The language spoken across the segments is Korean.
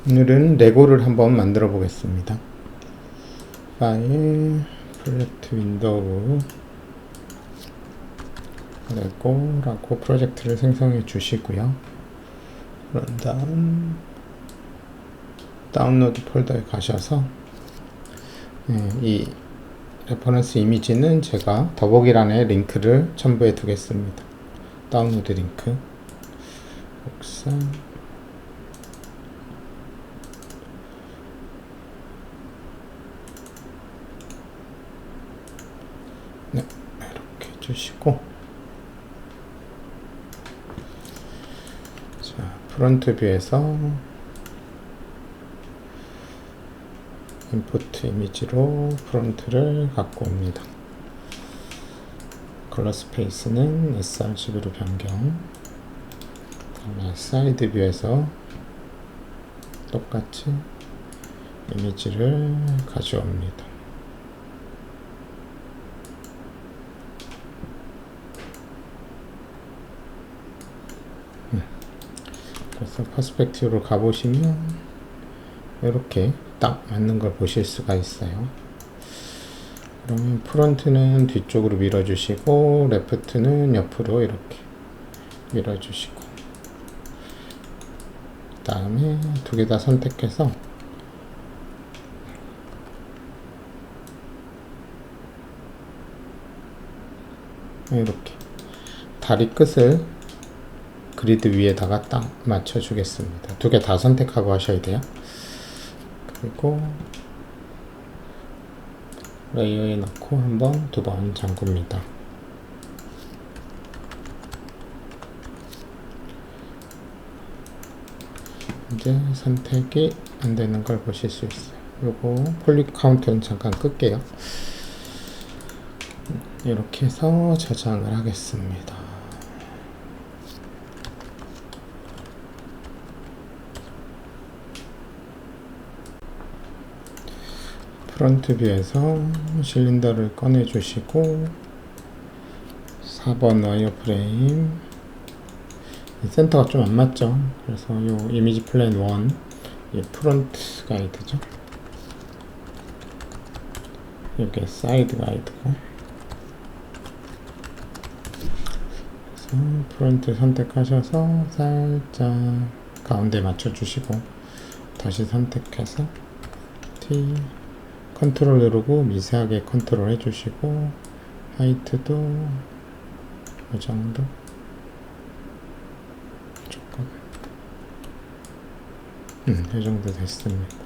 오늘은 레고를 한번 만들어 보겠습니다. 파일, 프로젝트 윈도우, 레고라고 프로젝트를 생성해 주시고요. 그런 다음 다운로드 폴더에 가셔서 이 레퍼런스 이미지는 제가 더보기란에 링크를 첨부해 두겠습니다. 다운로드 링크 복사, 네, 이렇게 해주시고, 자, 프론트 뷰에서 인풋 이미지로 프론트를 갖고 옵니다. 컬러 스페이스는 sRGB로 변경. 다음에 사이드 뷰에서 똑같이 이미지를 가져옵니다. 그래서 퍼스펙티브로 가보시면 이렇게 딱 맞는 걸 보실 수가 있어요. 그러면 프론트는 뒤쪽으로 밀어주시고 레프트는 옆으로 이렇게 밀어주시고, 그 다음에 두 개 다 선택해서 이렇게 다리 끝을 그리드 위에다가 딱 맞춰주겠습니다. 두 개 다 선택하고 하셔야 돼요. 그리고 레이어에 넣고 한 번, 두 번 잠굽니다. 이제 선택이 안 되는 걸 보실 수 있어요. 요거 폴리 카운트는 잠깐 끌게요. 이렇게 해서 저장을 하겠습니다. 프론트 뷰에서 실린더를 꺼내 주시고 4번 와이어프레임, 센터가 좀 안 맞죠? 그래서 요 이미지 플랜 1, 이 프론트 가이드죠. 이게 사이드 가이드고, 그래서 프론트 선택하셔서 살짝 가운데 맞춰 주시고 다시 선택해서 T 컨트롤 누르고 미세하게 컨트롤 해주시고, 하이트도 이 정도, 조금 이 정도 됐습니다.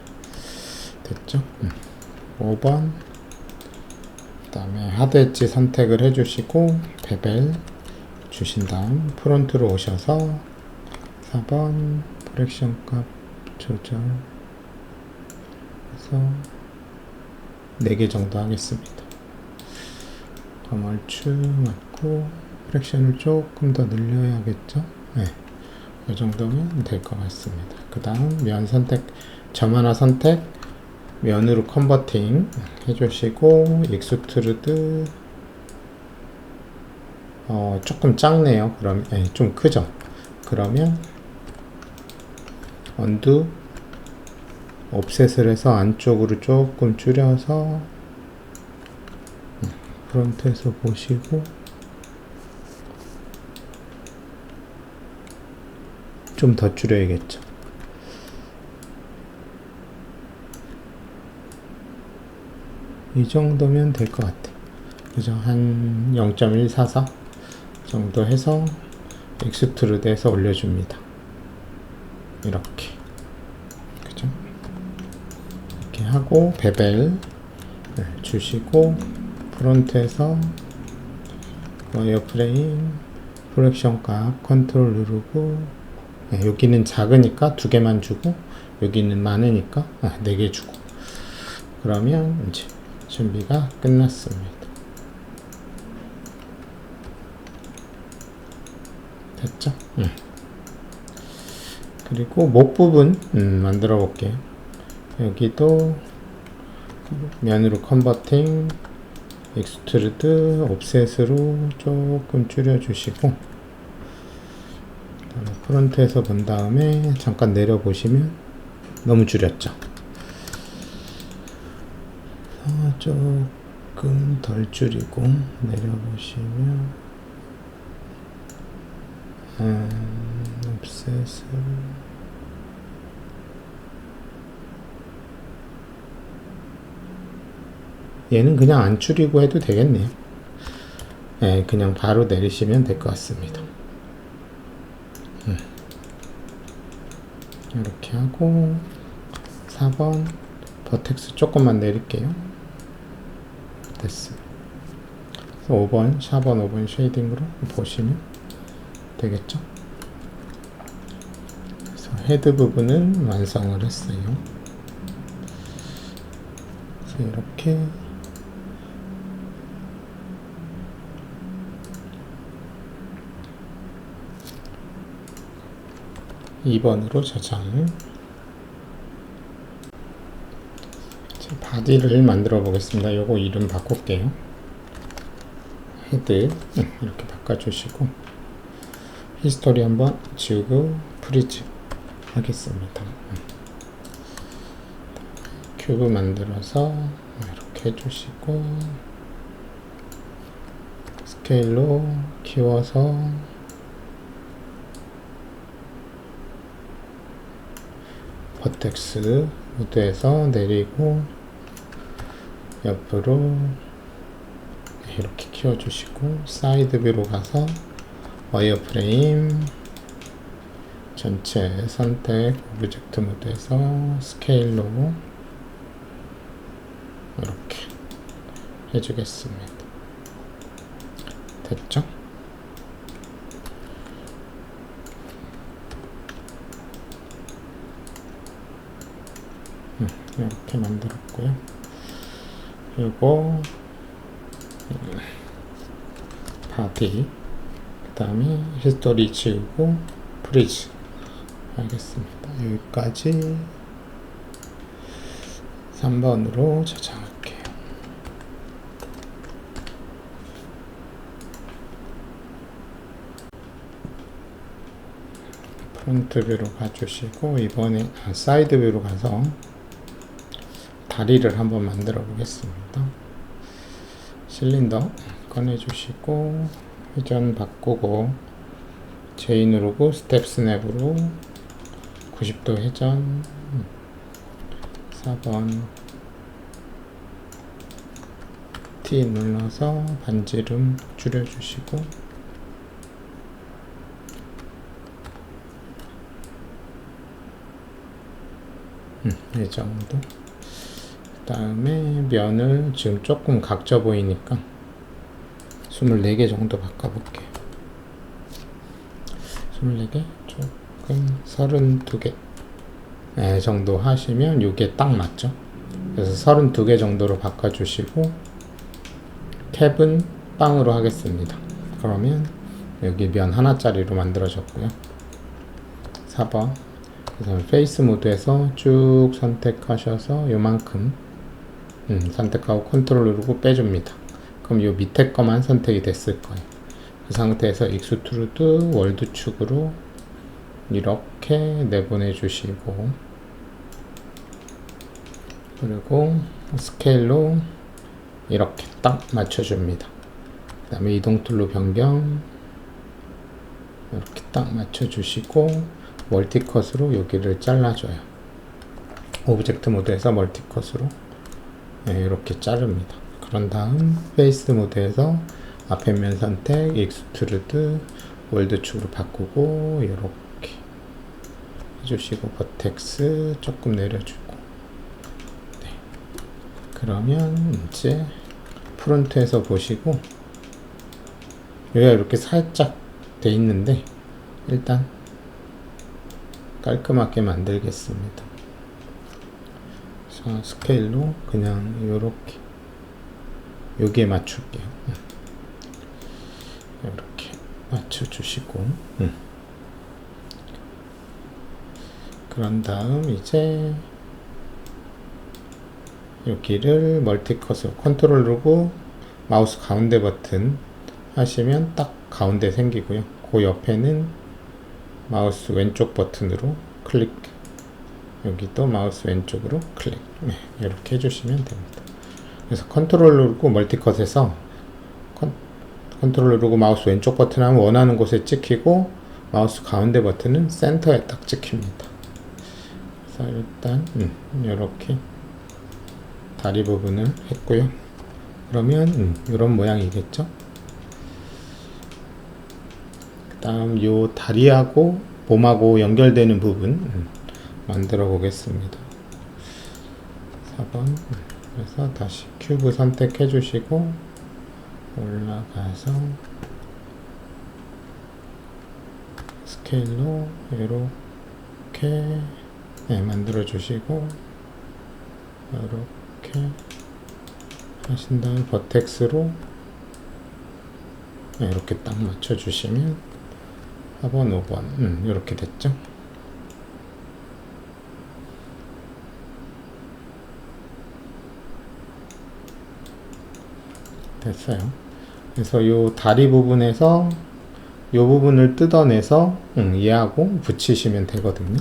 됐죠? 5번 그 다음에 하드 엣지 선택을 해주시고 베벨 주신 다음 프론트로 오셔서 4번 프랙션 값 조절 해서 4개 정도 하겠습니다. 얼추 맞고 프랙션을 조금 더 늘려야겠죠? 네, 이 정도면 될 것 같습니다. 그 다음 면 선택, 점 하나 선택, 면으로 컨버팅 해주시고, 익스트루드 조금 작네요. 그럼 좀 크죠? 그러면 언두 옵셋을 해서 안쪽으로 조금 줄여서 프론트에서 보시고 좀 더 줄여야겠죠. 이 정도면 될 것 같아요. 그죠? 한 0.144 정도 해서 익스트루드해서 올려줍니다. 이렇게. 그죠? 이렇게 하고 베벨 주시고 프론트에서 와이어프레임 프랙션 값 컨트롤 누르고, 여기는 작으니까 2개만 주고 여기는 많으니까 4개 주고, 그러면 이제 준비가 끝났습니다. 됐죠? 그리고 목 부분 만들어 볼게요. 여기도 면으로 컨버팅, 익스트루드, 옵셋으로 조금 줄여주시고, 프론트에서 본 다음에 잠깐 내려보시면 너무 줄였죠. 조금 덜 줄이고 내려보시면 옵셋을 얘는 그냥 안 줄이고 해도 되겠네요. 네, 그냥 바로 내리시면 될 것 같습니다. 이렇게 하고 4번 버텍스 조금만 내릴게요. 됐어요. 5번, 4번, 5번 쉐이딩으로 보시면 되겠죠? 그래서 헤드 부분은 완성을 했어요. 그래서 이렇게 2번으로 저장을 바디를 만들어 보겠습니다. 요거 이름 바꿀게요. 헤드 이렇게 바꿔주시고 히스토리 한번 지우고 프리즈 하겠습니다. 큐브 만들어서 이렇게 해주시고 스케일로 키워서 버텍스 무드에서 내리고 옆으로 이렇게 키워주시고 사이드 뷰로 가서 와이어프레임 전체 선택 오브젝트 모드에서 스케일로 이렇게 해주겠습니다. 됐죠? 이렇게 만들었고요. 그리고 바디 그 다음에 히스토리 지우고 프리즈 알겠습니다. 여기까지 3번으로 저장할게요. 프론트 뷰로 가주시고 이번에 사이드 뷰로 가서 다리를 한번 만들어 보겠습니다. 실린더 꺼내주시고 회전 바꾸고 J 누르고 스텝 스냅으로 90도 회전 4번 T 눌러서 반지름 줄여주시고 이 정도. 그 다음에 면을 지금 조금 각져 보이니까 24개 정도 바꿔볼게요. 24개? 조금 32개 정도 하시면 이게 딱 맞죠? 그래서 32개 정도로 바꿔주시고 캡은 빵으로 하겠습니다. 그러면 여기 면 하나짜리로 만들어졌고요. 4번 그래서 페이스 모드에서 쭉 선택하셔서 요만큼 선택하고 컨트롤 누르고 빼줍니다. 그럼 요 밑에 거만 선택이 됐을 거예요. 그 상태에서 익스트루드 월드 축으로 이렇게 내보내 주시고 그리고 스케일로 이렇게 딱 맞춰줍니다. 그 다음에 이동 툴로 변경 이렇게 딱 맞춰주시고 멀티컷으로 여기를 잘라줘요. 오브젝트 모드에서 멀티컷으로 이렇게 자릅니다. 그런 다음 페이스 모드에서 앞에 면 선택, 익스트루드, 월드축으로 바꾸고 이렇게 해주시고 버텍스 조금 내려주고 네. 그러면 이제 프론트에서 보시고 여기가 이렇게 살짝 돼 있는데 일단 깔끔하게 만들겠습니다. 자, 스케일로 그냥 이렇게 여기에 맞출게요. 이렇게 맞춰주시고 그런 다음 이제 여기를 멀티컷으로 컨트롤 누르고 마우스 가운데 버튼 하시면 딱 가운데 생기고요. 그 옆에는 마우스 왼쪽 버튼으로 클릭 여기도 마우스 왼쪽으로 클릭. 네, 이렇게 해주시면 됩니다. 그래서 컨트롤 누르고 멀티컷에서 컨트롤 누르고 마우스 왼쪽 버튼 하면 원하는 곳에 찍히고, 마우스 가운데 버튼은 센터에 딱 찍힙니다. 그래서 일단 이렇게 다리 부분을 했고요. 그러면 이런 모양이겠죠. 그 다음 요 다리하고 몸하고 연결되는 부분 만들어 보겠습니다. 4번. 그래서 다시 큐브 선택해 주시고 올라가서 스케일로 이렇게 만들어 주시고, 이렇게 하신 다음 버텍스로 이렇게 딱 맞춰 주시면 4번, 5번 이렇게 됐죠. 됐어요. 그래서 요 다리 부분에서 요 부분을 뜯어내서 얘하고 붙이시면 되거든요.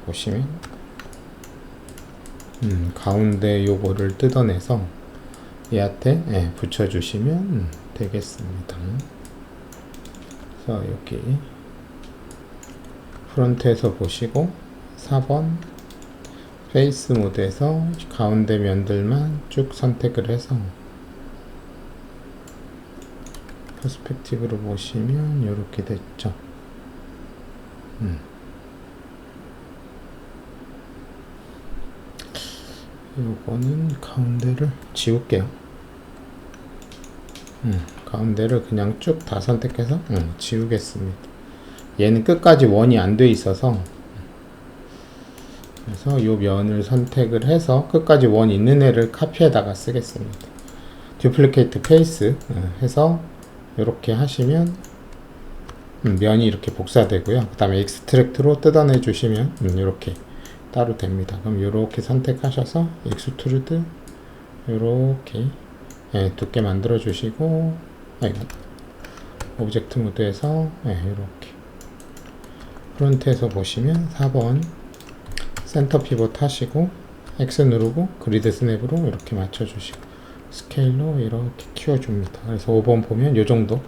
보시면 가운데 요거를 뜯어내서 얘한테 붙여주시면 되겠습니다. 그래서 여기 프론트에서 보시고 4번 페이스 모드에서 가운데 면들만 쭉 선택을 해서 퍼스펙티브로 보시면 이렇게 됐죠. 요거는 가운데를 지울게요. 가운데를 그냥 쭉 다 선택해서 지우겠습니다. 얘는 끝까지 원이 안 돼 있어서, 그래서 요 면을 선택을 해서 끝까지 원 있는 애를 카피에다가 쓰겠습니다. 듀플리케이트 페이스 해서 이렇게 하시면 면이 이렇게 복사되고요. 그 다음에 익스트랙트로 뜯어내 주시면 이렇게 따로 됩니다. 그럼 이렇게 선택하셔서 익스트루드 이렇게 두께 만들어 주시고, 오브젝트 모드에서 이렇게 프론트에서 보시면 4번 센터 피봇 하시고 X 누르고 그리드 스냅으로 이렇게 맞춰 주시고 스케일로 이렇게 키워 줍니다. 그래서 5번 보면 요 정도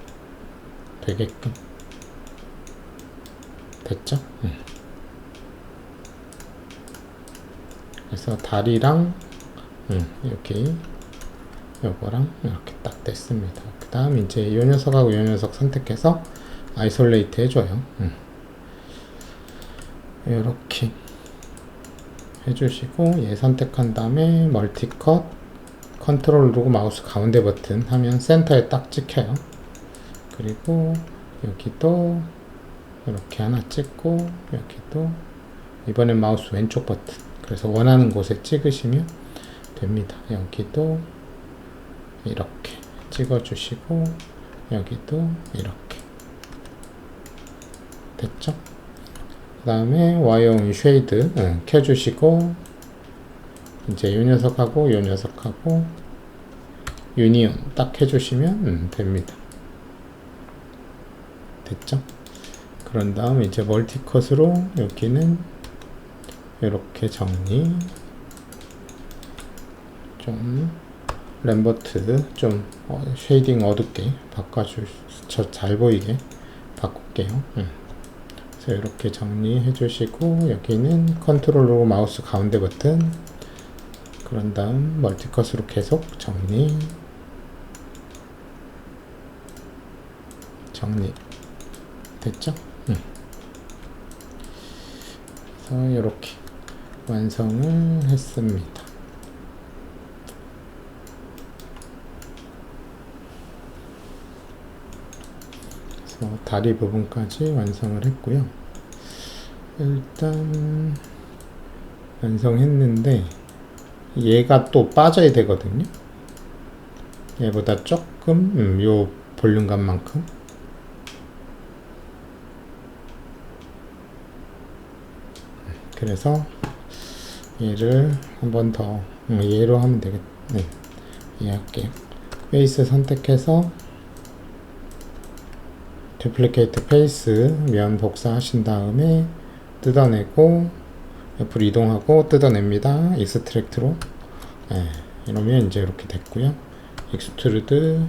되게끔 됐죠? 그래서 다리랑 이렇게 요거랑 이렇게 딱 됐습니다. 그 다음 이제 요 녀석하고 요 녀석 선택해서 아이솔레이트 해줘요. 이렇게 해주시고 얘 선택한 다음에 멀티컷 컨트롤 누르고 마우스 가운데 버튼 하면 센터에 딱 찍혀요. 그리고 여기도 이렇게 하나 찍고, 여기도 이번엔 마우스 왼쪽 버튼, 그래서 원하는 곳에 찍으시면 됩니다. 여기도 이렇게 찍어주시고 여기도 이렇게 됐죠? 그 다음에 와이어온 쉐이드 켜주시고 이제 요 녀석하고 요 녀석하고 유니온 딱 해주시면 됩니다. 됐죠? 그런 다음 이제 멀티컷으로 여기는 이렇게 정리, 좀 램버트 좀 쉐이딩 어둡게 바꿔주셔서 잘 보이게 바꿀게요. 그래서 이렇게 정리해 주시고 여기는 컨트롤로 마우스 가운데 버튼, 그런 다음 멀티컷으로 계속 정리 됐죠? 그래서 이렇게 완성을 했습니다. 그래서 다리 부분까지 완성을 했고요. 일단 완성했는데 얘가 또 빠져야 되거든요. 얘보다 조금 요 볼륨감만큼. 그래서 얘를 한 번 더 얘로 하면 되겠네. 얘 할게요. 페이스 선택해서 듀플리케이트 페이스 면 복사하신 다음에 뜯어내고 옆으로 이동하고 뜯어냅니다. 익스트랙트로. 예, 이러면 이제 이렇게 됐고요. 익스트루드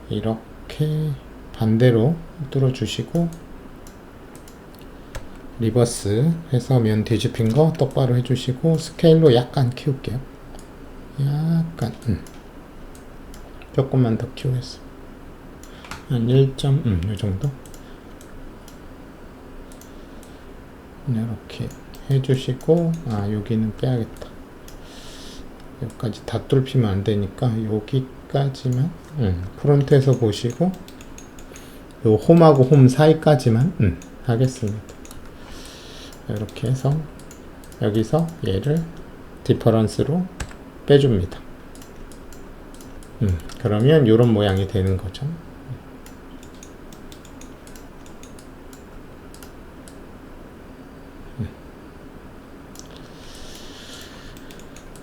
이렇게 반대로 뚫어주시고 리버스 해서 면 뒤집힌 거 똑바로 해주시고 스케일로 약간 키울게요. 약간 조금만 더 키우겠어. 한 1점 이 정도 이렇게 해주시고 여기는 빼야겠다. 여기까지 다 뚫히면 안 되니까 여기까지만 프론트에서 보시고 요 홈하고 홈 사이까지만 하겠습니다. 이렇게 해서 여기서 얘를 디퍼런스로 빼줍니다. 그러면 이런 모양이 되는 거죠.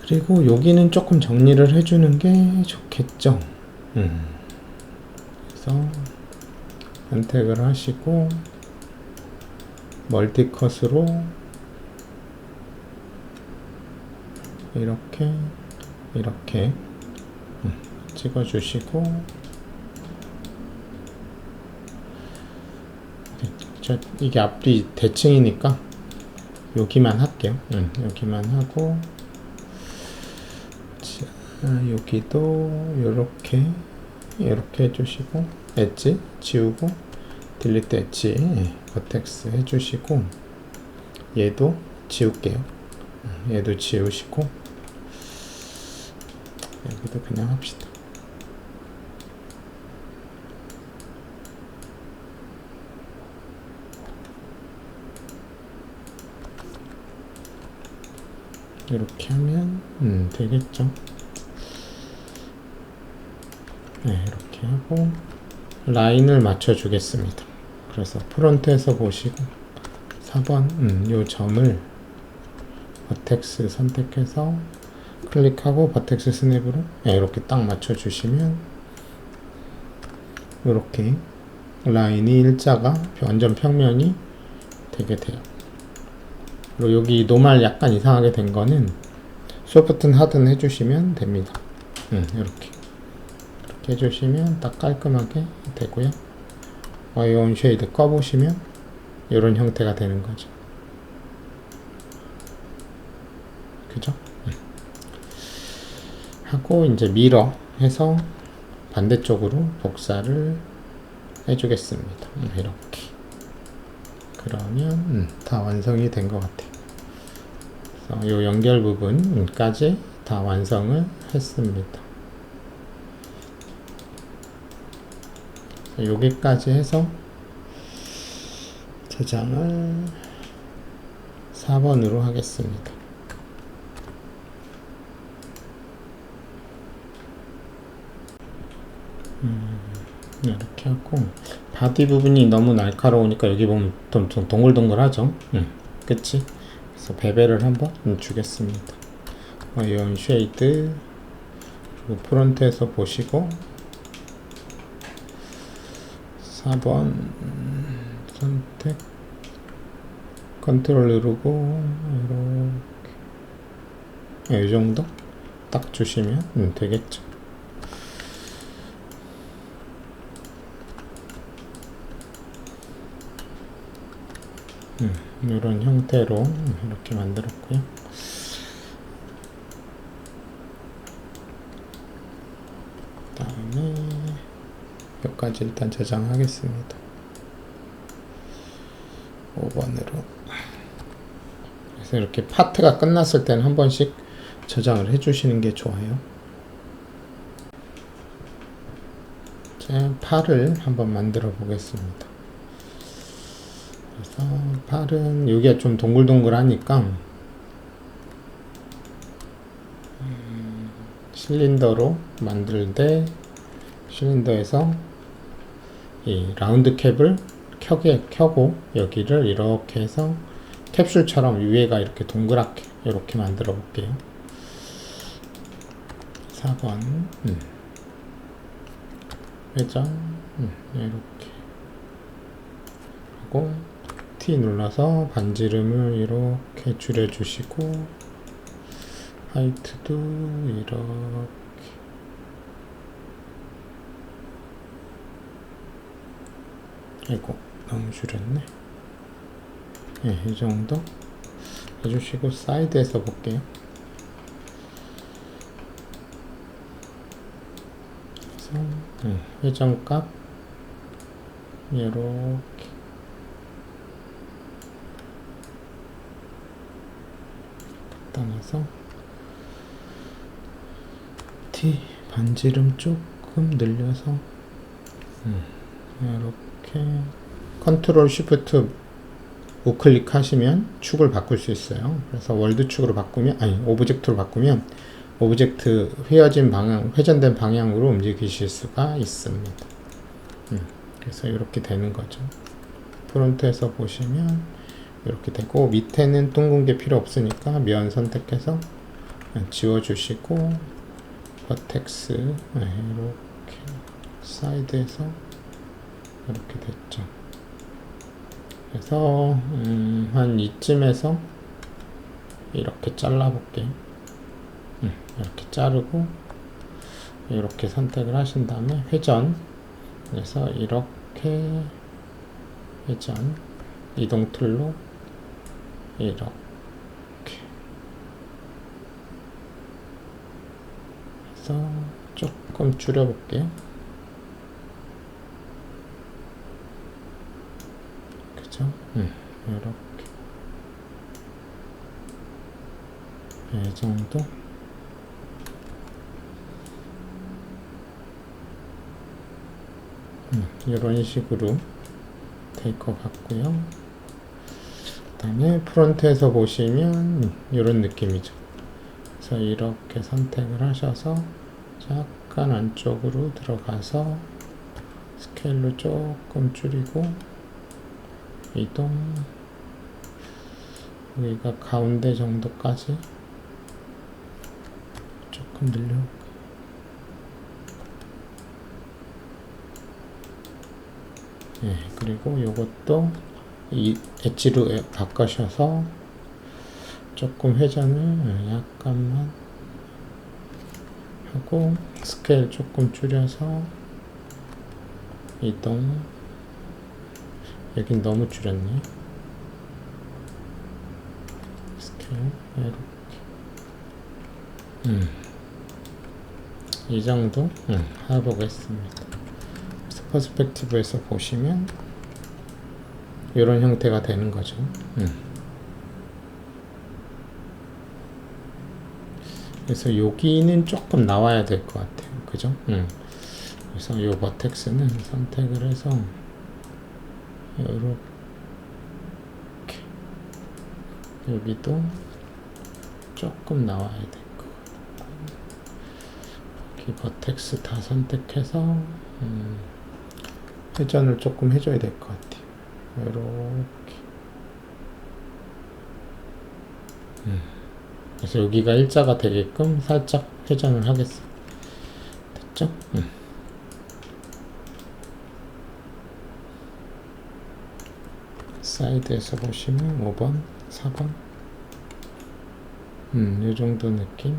그리고 여기는 조금 정리를 해주는 게 좋겠죠. 그래서 선택을 하시고 멀티컷으로 이렇게 찍어주시고 이게 앞뒤 대칭이니까 여기만 할게요. 여기만 하고 자, 여기도 이렇게 해주시고 엣지 지우고 딜리트 엣지 버텍스 해주시고 얘도 지울게요. 얘도 지우시고 여기도 그냥 합시다. 이렇게 하면 되겠죠. 네, 이렇게 하고 라인을 맞춰 주겠습니다. 그래서 프론트에서 보시고 4번 요 점을 버텍스 선택해서 클릭하고 버텍스 스냅으로 이렇게 딱 맞춰 주시면 이렇게 라인이 일자가 완전 평면이 되게 돼요. 그리고 여기 노말 약간 이상하게 된 거는 소프트는 하든 해주시면 됩니다. 이렇게 해주시면 딱 깔끔하게 되고요. 와이온 쉐이드 꺼보시면 이런 형태가 되는 거죠. 그죠? 하고 이제 미러 해서 반대쪽으로 복사를 해주겠습니다. 이렇게. 그러면 다 완성이 된 것 같아요. 그래서 이 연결 부분까지 다 완성을 했습니다. 여기까지 해서 저장을 4번으로 하겠습니다. 이렇게 하고 바디 부분이 너무 날카로우니까 여기 보면 좀 동글동글하죠. 그치? 그래서 베벨을 한번 주겠습니다. 이온 쉐이드 그리고 프론트에서 보시고 4번 선택 컨트롤 누르고 이렇게 이 정도 딱 주시면 되겠죠. 이런 형태로 이렇게 만들었고요. 다음에 여기까지 일단 저장하겠습니다. 5번으로. 그래서 이렇게 파트가 끝났을 때는 한 번씩 저장을 해주시는 게 좋아요. 자, 팔을 한번 만들어 보겠습니다. 그래서 팔은 여기가 좀 동글동글하니까 실린더로 만들 때 실린더에서 이 라운드 캡을 켜고 여기를 이렇게 해서 캡슐처럼 위에가 이렇게 동그랗게 이렇게 만들어 볼게요. 4번 회전 이렇게 하고 T 눌러서 반지름을 이렇게 줄여주시고 하이트도 이렇게 아이고 너무 줄였네. 네, 이 정도 해주시고 사이드에서 볼게요. 그래서 회전값 이렇게 따라서 T 반지름 조금 늘려서 이렇게 컨트롤 쉬프트 우클릭 하시면 축을 바꿀 수 있어요. 그래서 월드 축으로 바꾸면 오브젝트로 바꾸면 오브젝트 휘어진 방향, 회전된 방향으로 움직이실 수가 있습니다. 그래서 이렇게 되는 거죠. 프론트에서 보시면 이렇게 되고 밑에는 둥근 게 필요 없으니까 면 선택해서 지워주시고 버텍스 이렇게 사이드에서 이렇게 됐죠. 그래서 한 이쯤에서 이렇게 잘라 볼게요. 이렇게 자르고 이렇게 선택을 하신 다음에 회전, 그래서 이렇게 회전 이동 툴로 이렇게 해서 조금 줄여 볼게요. 그죠? 이렇게 이 정도. 이런 식으로 될 것 같고요. 그 다음에 프론트에서 보시면 이런 느낌이죠. 그래서 이렇게 선택을 하셔서 약간 안쪽으로 들어가서 스케일로 조금 줄이고 이동, 여기가 가운데 정도까지 조금 늘려. 예, 그리고 요것도 이 엣지로 바꾸셔서 조금 회전을 약간만 하고 스케일 조금 줄여서 이동. 여긴 너무 줄였네. 스케일 이렇게 이 정도 해보겠습니다. 퍼스펙티브에서 보시면 이런 형태가 되는 거죠. 그래서 여기는 조금 나와야 될 것 같아요. 그죠? 그래서 이 버텍스는 선택을 해서 이렇게 여기도 조금 나와야 될 것 같고 여기 버텍스 다 선택해서 회전을 조금 해줘야 될 것 같아요. 이렇게. 그래서 여기가 일자가 되게끔 살짝 회전을 하겠어요. 됐죠? 사이드에서 보시면 5번, 4번. 이 정도 느낌.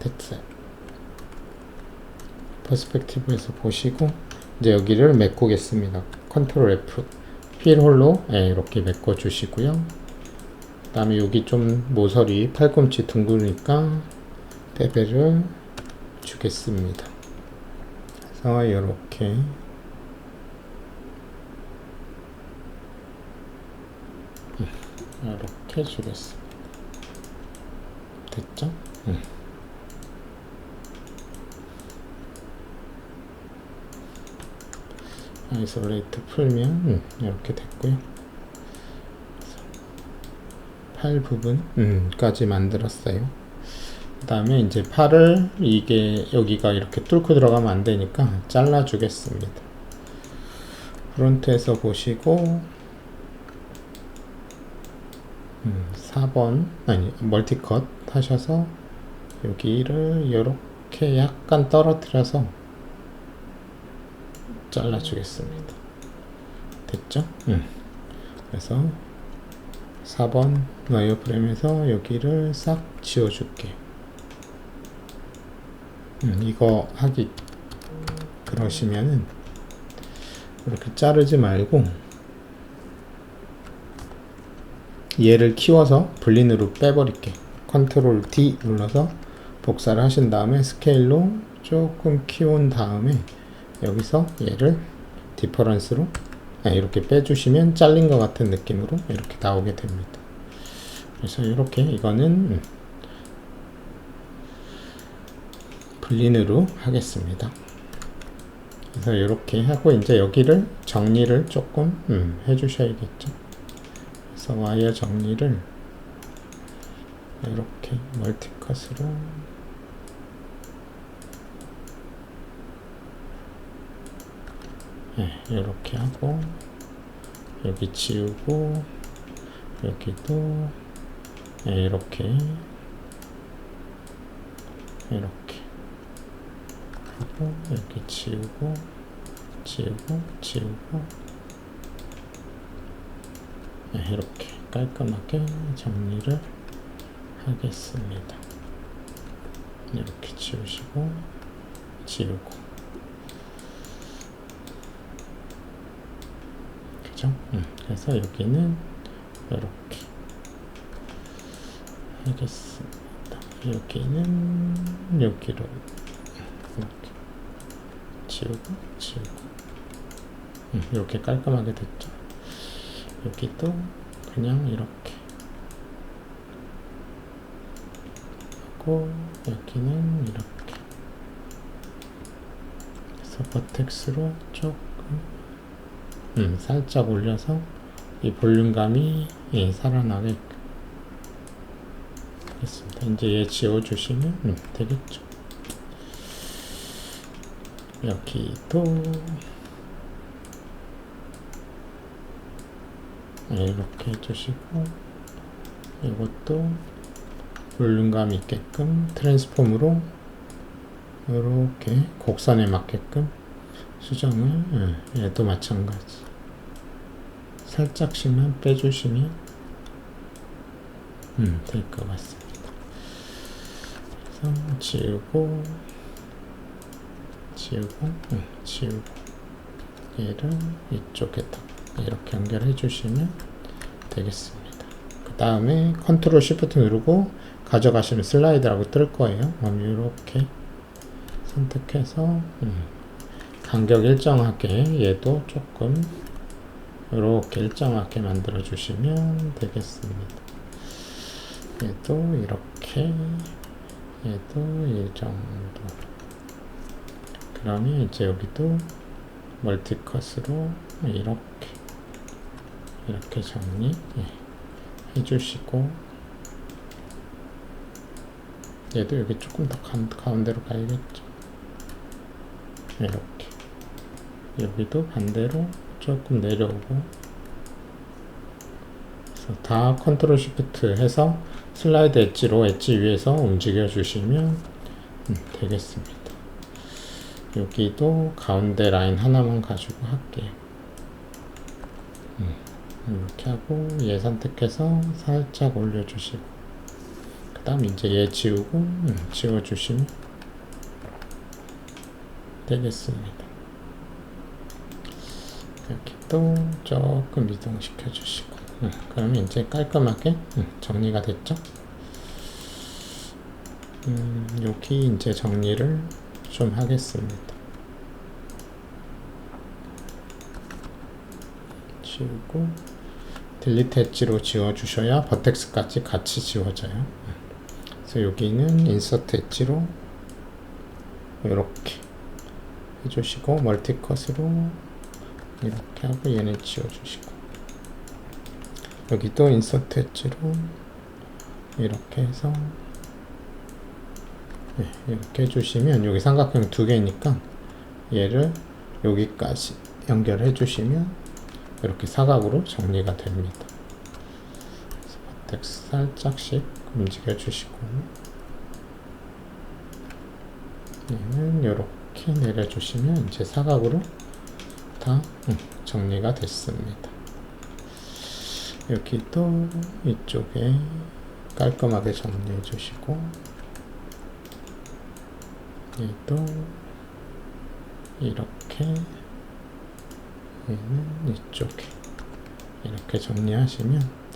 됐어요. 퍼스펙티브에서 보시고 이제 여기를 메꾸겠습니다. 컨트롤 F 휠 홀로 이렇게 메꿔 주시고요. 그 다음에 여기 좀 모서리 팔꿈치 둥그니까 베벨을 주겠습니다. 그래서 이렇게 이렇게 주겠습니다. 됐죠? 아이솔레이트 풀면 이렇게 됐고요. 팔 부분까지 만들었어요. 그 다음에 이제 팔을 이게 여기가 이렇게 뚫고 들어가면 안 되니까 잘라 주겠습니다. 프론트에서 보시고 4번 멀티컷 하셔서 여기를 이렇게 약간 떨어뜨려서 잘라 주겠습니다. 되겠죠. 그래서 4번 와이어프레임에서 여기를 싹 지워줄게. 이거 하기 그러시면은 이렇게 자르지 말고 얘를 키워서 블린으로 빼버릴게. 컨트롤 D 눌러서 복사를 하신 다음에 스케일로 조금 키운 다음에 여기서 얘를 디퍼런스로 이렇게 빼주시면 잘린 것 같은 느낌으로 이렇게 나오게 됩니다. 그래서 이렇게 이거는 블린으로 하겠습니다. 그래서 이렇게 하고 이제 여기를 정리를 조금 해주셔야겠죠. 그래서 와이어 정리를 이렇게 멀티컷으로 이렇게 하고 여기 지우고 여기도 이렇게 하고 여기 지우고 이렇게 깔끔하게 정리를 하겠습니다. 이렇게 지우시고 지우고 그죠? 그래서 여기는 이렇게 하겠습니다. 여기는 여기로 이렇게 지우고 이렇게 깔끔하게 됐죠. 여기도 그냥 이렇게 하고 여기는 이렇게 그래서 버텍스로 조금 살짝 올려서 이 볼륨감이 살아나게끔 했습니다. 이제 얘 지워주시면 되겠죠. 여기도 이렇게 해주시고 이것도 볼륨감 있게끔 트랜스폼으로 이렇게 곡선에 맞게끔 수정을 얘도 마찬가지 살짝씩만 빼주시면 될 것 같습니다. 그래서 지우고 얘를 이쪽에다 이렇게 연결해 주시면 되겠습니다. 그 다음에 컨트롤 쉬프트 누르고 가져가시면 슬라이드라고 뜰 거예요. 이렇게 선택해서 간격 일정하게 얘도 조금 이렇게 일정하게 만들어 주시면 되겠습니다. 얘도 이렇게 얘도 이 정도. 그러면 이제 여기도 멀티컷으로 이렇게 정리 해주시고 얘도 여기 조금 더 가운데로 가야겠죠. 이렇게 여기도 반대로 조금 내려오고 그래서 다 컨트롤 쉬프트 해서 슬라이드 엣지로 엣지 위에서 움직여 주시면 되겠습니다. 여기도 가운데 라인 하나만 가지고 할게요. 이렇게 하고 얘 선택해서 살짝 올려주시고 그 다음 이제 얘 지우고 지워주시면 되겠습니다. 여기도 조금 이동시켜 주시고 그러면 이제 깔끔하게 정리가 됐죠. 여기 이제 정리를 좀 하겠습니다. 지우고 딜리트 엣지로 지워주셔야 버텍스까지 같이 지워져요. 그래서 여기는 인서트 엣지로 이렇게 해주시고 멀티컷으로 이렇게 하고 얘는 지워주시고 여기도 인서트 엣지로 이렇게 해서 이렇게 해주시면 여기 삼각형 두 개니까 얘를 여기까지 연결해 주시면 이렇게 사각으로 정리가 됩니다. 버텍스 살짝씩 움직여 주시고 얘는 이렇게 내려주시면 이제 사각으로 다 정리가 됐습니다. 여기도 이쪽에 깔끔하게 정리해 주시고, 얘도 이렇게, 얘는 이쪽에 이렇게 정리하시면,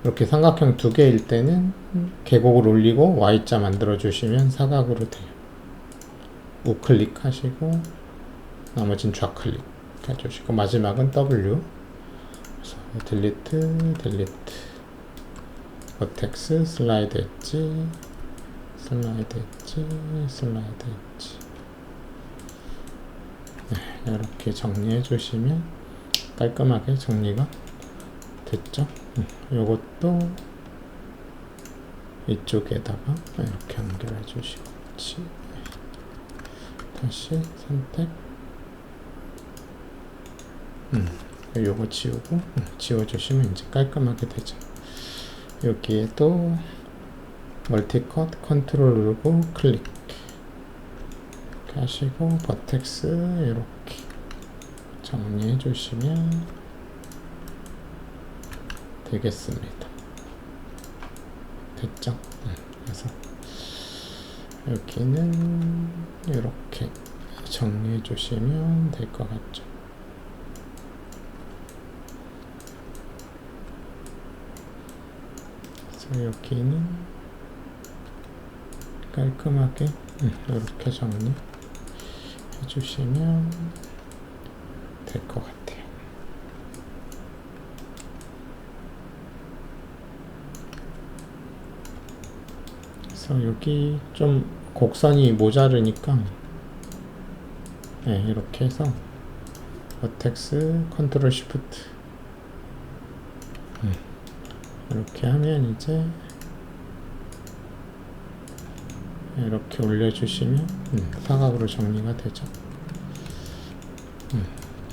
이렇게 삼각형 두 개일 때는 계곡을 올리고 Y자 만들어 주시면 사각으로 돼요. 우클릭 하시고 나머진 좌클릭 해주시고, 마지막은 W. 그래서 딜리트, 딜리트, 버텍스, 슬라이드 엣지, 슬라이드 엣지, 슬라이드 엣지. 네, 이렇게 정리해 주시면 깔끔하게 정리가 됐죠. 요것도 이쪽에다가 이렇게 연결해 주시고, 다시 선택, 요거 지우고 지워주시면 이제 깔끔하게 되죠. 여기에도 멀티컷 컨트롤 누르고 클릭 이렇게 하시고, 버텍스 이렇게 정리해 주시면 되겠습니다. 됐죠? 그래서 여기는 이렇게 정리해 주시면 될 것 같죠? 그래서 여기는 깔끔하게 이렇게 정리해 주시면 될 것 같아요. 그래서 여기 좀 곡선이 모자르니까, 네, 이렇게 해서 버텍스 컨트롤 시프트 이렇게 하면 이제 이렇게 올려주시면 사각으로 정리가 되죠.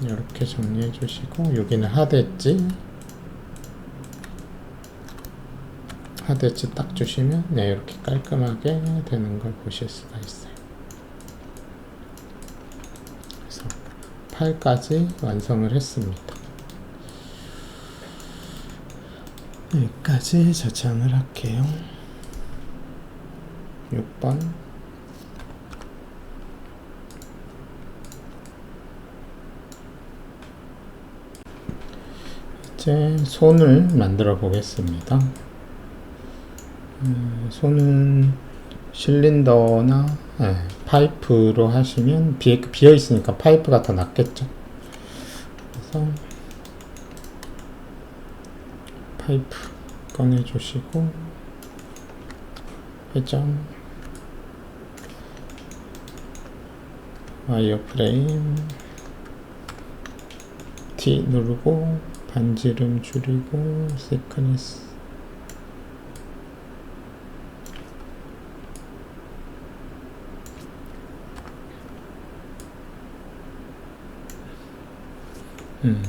이렇게 정리해 주시고, 여기는 하드 엣지 딱 주시면 네, 이렇게 깔끔하게 되는 걸 보실 수가 있어요. 그래서 파일까지 완성을 했습니다. 여기까지 저장을 할게요. 6번. 이제 손을 만들어 보겠습니다. 손은 실린더나 파이프로 하시면 비어 있으니까 파이프가 더 낫겠죠. 그래서 파이프 꺼내 주시고, 회전, 와이어 프레임 T 누르고 반지름 줄이고 시크니스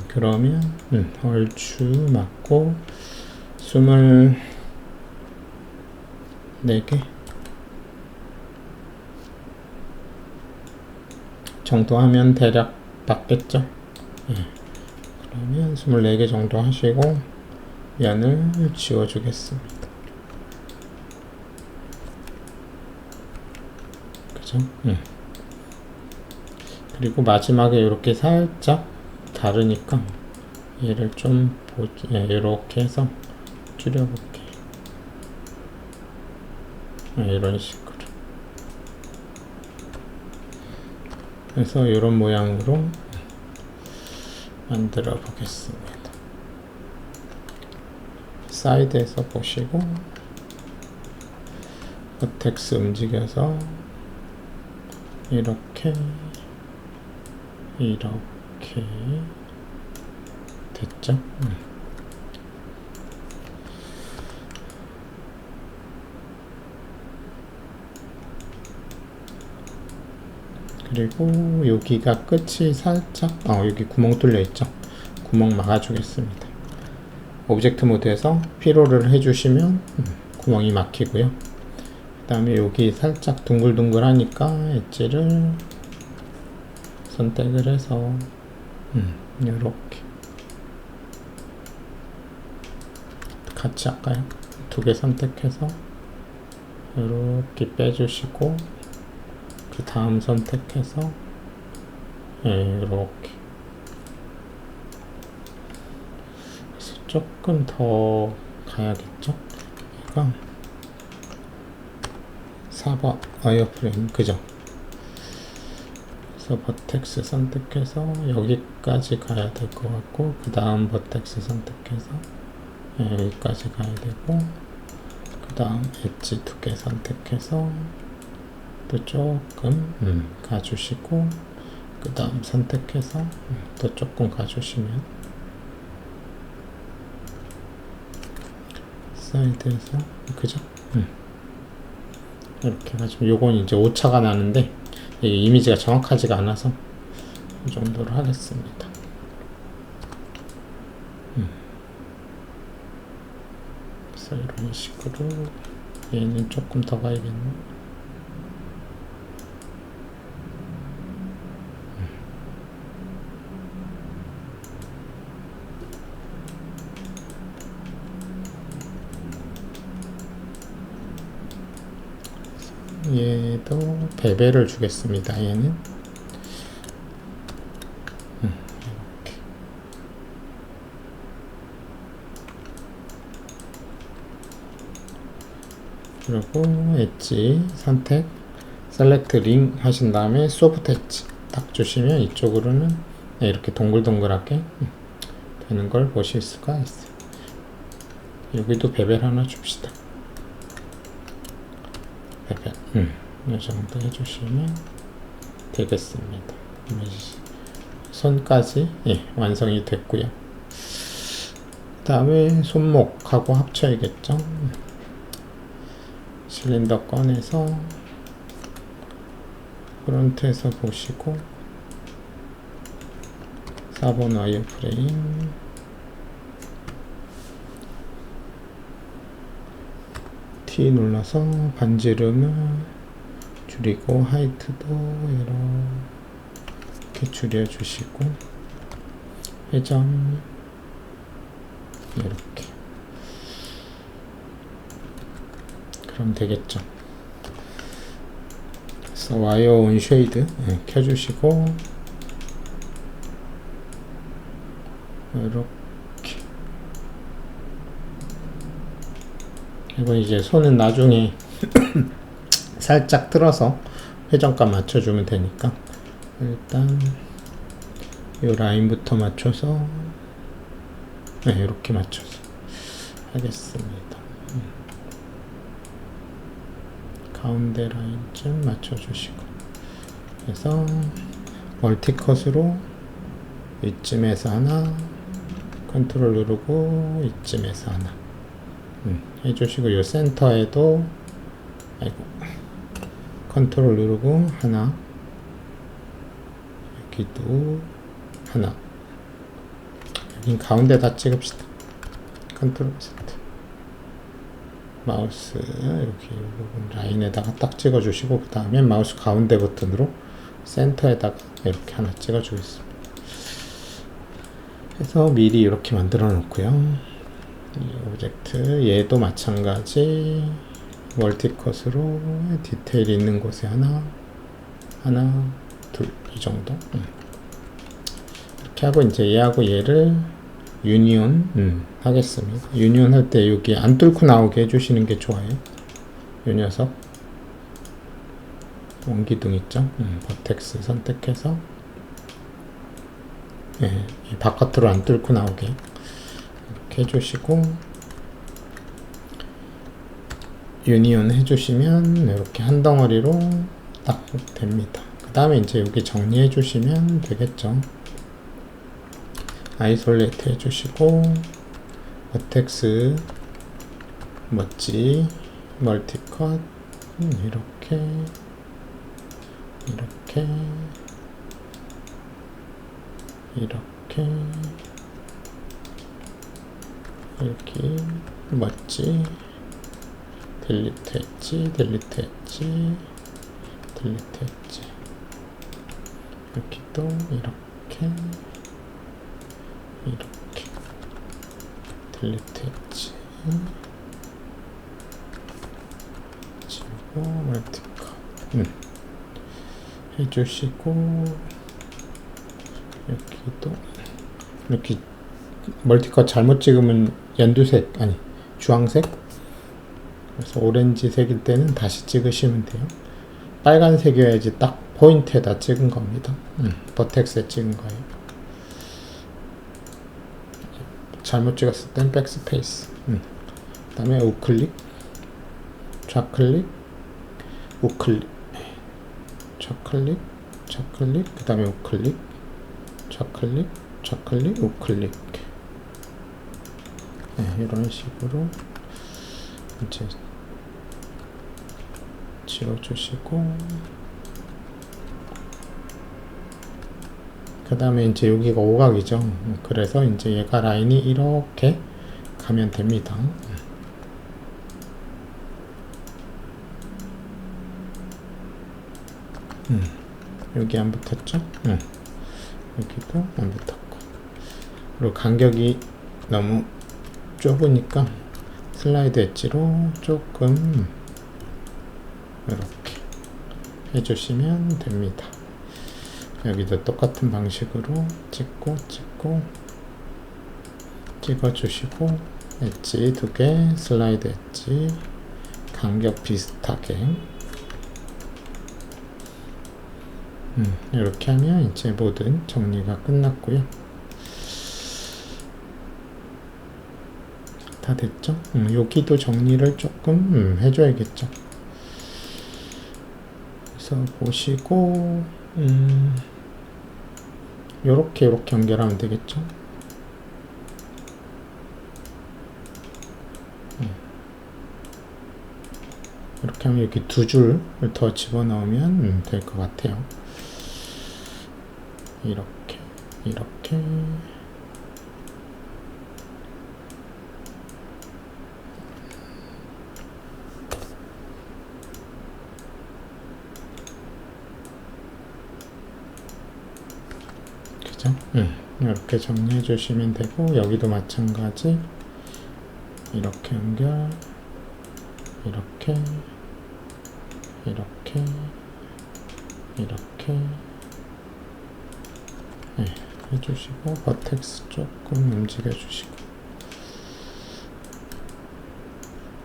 그러면 얼추 맞고 24개 정도 하면 대략 맞겠죠? 그러면 24개 정도 하시고 면을 지워주겠습니다. 그죠? 그리고 마지막에 이렇게 살짝 다르니까 얘를 좀 이렇게 해서 줄여볼게요. 이런 식으로. 그래서 이런 모양으로 만들어 보겠습니다. 사이드에서 보시고 버텍스 움직여서 이렇게 됐죠? 그리고 여기가 끝이 살짝 여기 구멍 뚫려 있죠? 구멍 막아주겠습니다. 오브젝트 모드에서 피로를 해주시면 구멍이 막히고요. 그 다음에 여기 살짝 둥글둥글 하니까 엣지를 선택을 해서 이렇게 같이 할까요? 두 개 선택해서 이렇게 빼주시고 그 다음 선택해서 이렇게 그래서 조금 더 가야겠죠? 얘가 4번 와이어프레임 그죠? 그래서 버텍스 선택해서 여기까지 가야 될 것 같고 그 다음 버텍스 선택해서 여기까지 가야 되고 그 다음 엣지 두 개 선택해서 또 조금 가주시고 그 다음 선택해서 또 조금 가주시면 사이드에서 그죠? 이렇게 해가지고 요건 이제 오차가 나는데 이게 이미지가 정확하지가 않아서 이 정도로 하겠습니다. 그래서 이런 식으로 얘는 조금 더 가야겠네. 얘도 베벨을 주겠습니다. 얘는 이렇게 그리고 엣지 선택 셀렉트 링 하신 다음에 소프트 엣지 딱 주시면 이쪽으로는 이렇게 동글동글하게 되는 걸 보실 수가 있어요. 여기도 베벨 하나 줍시다. 베벨 이 정도 해주시면 되겠습니다. 손까지 완성이 됐고요. 그 다음에 손목하고 합쳐야겠죠. 실린더 꺼내서 프론트에서 보시고 4번 와이어프레임 T 눌러서 반지름을 줄이고 하이트도 이렇게 줄여주시고 회전 이렇게 그럼 되겠죠. 그래서 와이어 온 쉐이드 켜주시고 이렇게 이건 이제 손은 나중에 살짝 틀어서 회전감 맞춰주면 되니까 일단 이 라인부터 맞춰서 이렇게 맞춰서 하겠습니다. 가운데 라인쯤 맞춰주시고 그래서 멀티컷으로 이쯤에서 하나 컨트롤 누르고 이쯤에서 하나 해주시고 요 센터에도 컨트롤 누르고 하나 여기도 하나 여긴 가운데다 찍읍시다. 컨트롤 세트 마우스 여기 부분 라인에다가 딱 찍어주시고 그 다음에 마우스 가운데 버튼으로 센터에다가 이렇게 하나 찍어주겠습니다. 해서 미리 이렇게 만들어 놓고요. 이 오브젝트 얘도 마찬가지 멀티컷으로 디테일 있는 곳에 하나 둘 이 정도 이렇게 하고 이제 얘하고 얘를 유니온 하겠습니다. 유니온 할 때 여기 안 뚫고 나오게 해주시는 게 좋아요. 이 녀석 원기둥 있죠? 버텍스 선택해서 바깥으로 안 뚫고 나오게 이렇게 해주시고 유니온 해주시면 이렇게 한 덩어리로 딱 됩니다. 그 다음에 이제 여기 정리해 주시면 되겠죠. 아이솔레이트 해주시고 버텍스 멋지 멀티컷 이렇게 멋지 딜리트 했지 여기도 이렇게 이렇게 딜리트 엣지 지우고 멀티컷 해주시고, 여기도 이렇게 멀티컷 잘못 찍으면 연두색 아니 주황색, 그래서 오렌지색일 때는 다시 찍으시면 돼요. 빨간색이어야지 딱 포인트에다 찍은 겁니다. 버텍스에 찍은 거예요. 잘못 찍었을 땐 백스페이스. 그 다음에 우클릭, 좌클릭, 우클릭, 좌클릭, 좌클릭, 그 다음에 우클릭, 좌클릭, 좌클릭, 우클릭. 이런 식으로 이제 지워주시고, 그 다음에 이제 여기가 오각이죠. 그래서 이제 얘가 라인이 이렇게 가면 됩니다. 여기 안 붙었죠? 여기도 안 붙었고, 그리고 간격이 너무 좁으니까 슬라이드 엣지로 조금 이렇게 해주시면 됩니다. 여기도 똑같은 방식으로 찍어주시고, 엣지 2개, 슬라이드 엣지 간격 비슷하게 이렇게 하면 이제 모든 정리가 끝났고요. 다 됐죠? 여기도 정리를 조금 해줘야겠죠. 그래서 보시고 요렇게 연결하면 되겠죠. 이렇게 하면 여기 2줄을 더 집어넣으면 될 것 같아요. 이렇게 그죠? 이렇게 정리해 주시면 되고, 여기도 마찬가지 이렇게 연결, 이렇게 해주시고, 버텍스 조금 움직여 주시고,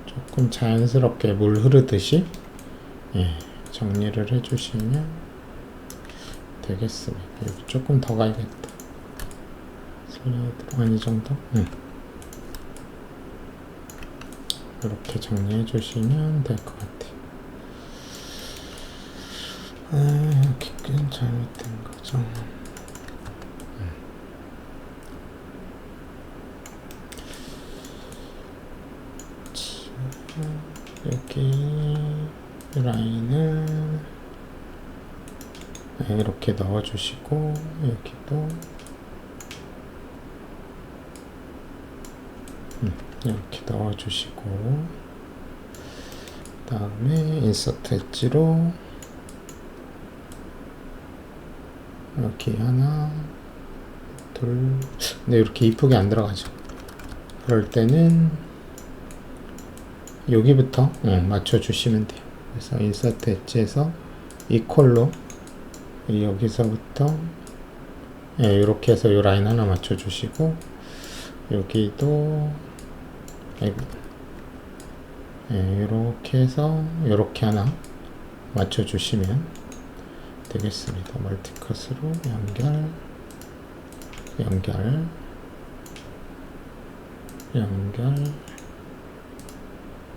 조금 자연스럽게 물 흐르듯이 정리를 해주시면 되겠습니다. 여기 조금 더 가야겠다. 슬라이드로 한 이 정도? 이렇게 정리해 주시면 될 것 같아요. 여기는 잘못된 거죠. 여기 라인을 이렇게 넣어주시고, 여기도 이렇게 넣어주시고, 그 다음에 인서트 엣지로 여기 하나, 둘, 근데 이렇게 이쁘게 안 들어가죠. 그럴 때는 여기부터 맞춰주시면 돼요. 그래서 인서트 엣지에서 이퀄로 여기서부터 이렇게 해서 이 라인 하나 맞춰주시고, 여기도 이렇게 해서 이렇게 하나 맞춰주시면 되겠습니다. 멀티컷으로 연결,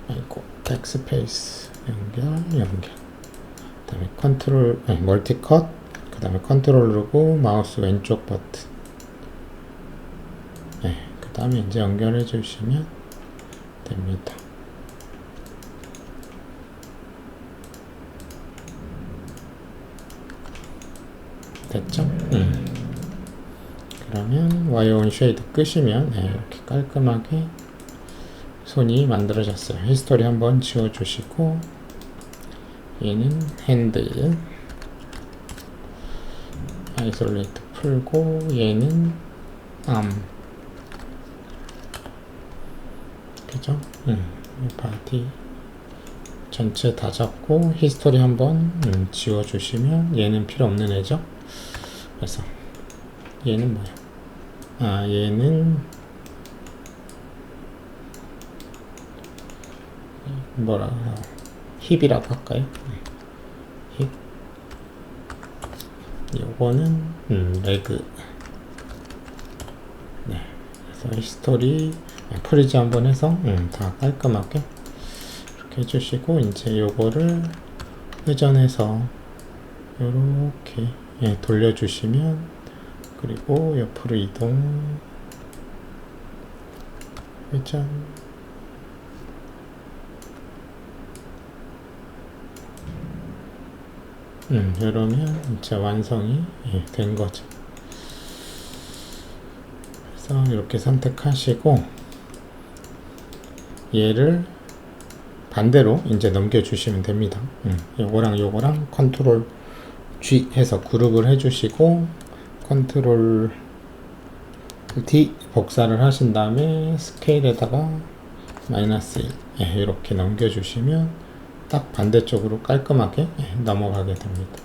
아이고, 백스페이스 연결. 그 다음에 컨트롤, 멀티컷, 그 다음에 컨트롤 누르고 마우스 왼쪽 버튼. 그 다음에 이제 연결해 주시면 됩니다. 됐죠? 그러면 와이어 온 쉐이드 끄시면 이렇게 깔끔하게 손이 만들어졌어요. 히스토리 한번 지워주시고, 얘는 핸들 아이솔레이트 풀고, 얘는 그죠? 바디 전체 다 잡고 히스토리 한번 지워주시면 얘는 필요 없는 애죠. 그래서 얘는 뭐야? 얘는 뭐라 힙이라고 할까요? 힙. 요거는 레그. 네. 그래서 히스토리 프리즈 한번 해서 다 깔끔하게 이렇게 해주시고 이제 요거를 회전해서 요렇게 돌려주시면 그리고 옆으로 이동 회전 이러면 이제 완성이 된 거죠. 그래서 이렇게 선택하시고 얘를 반대로 이제 넘겨주시면 됩니다. 요거랑 요거랑 컨트롤 G 해서 그룹을 해주시고 컨트롤 D 복사를 하신 다음에 스케일에다가 -1 이렇게 넘겨주시면 딱 반대쪽으로 깔끔하게 넘어가게 됩니다.